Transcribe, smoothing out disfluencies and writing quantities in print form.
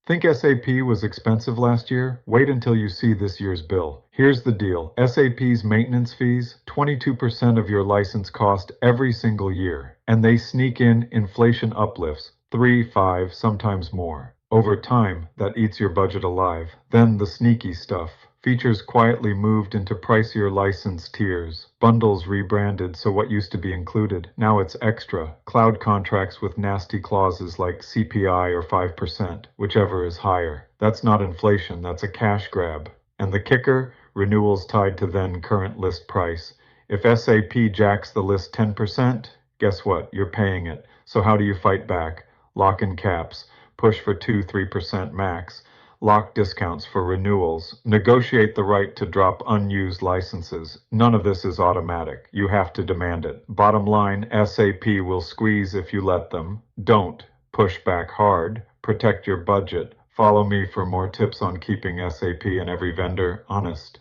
Think SAP was expensive last year? Wait until you see this year's bill. Here's the deal. SAP's maintenance fees, 22% of your license cost every single year. And they sneak in inflation uplifts, 3, 5, sometimes more. Over time, that eats your budget alive. Then the sneaky stuff. Features quietly moved into pricier license tiers. Bundles rebranded so what used to be included, now it's extra. Cloud contracts with nasty clauses like CPI or 5%, whichever is higher. That's not inflation, that's a cash grab. And the kicker? Renewals tied to then current list price. If SAP jacks the list 10%, guess what? You're paying it. So how do you fight back? Lock in caps. Push for 2-3% max. Lock discounts for renewals. Negotiate the right to drop unused licenses. None of this is automatic. You have to demand it. Bottom line, SAP will squeeze if you let them. Don't. Push back hard. Protect your budget. Follow me for more tips on keeping SAP and every vendor honest.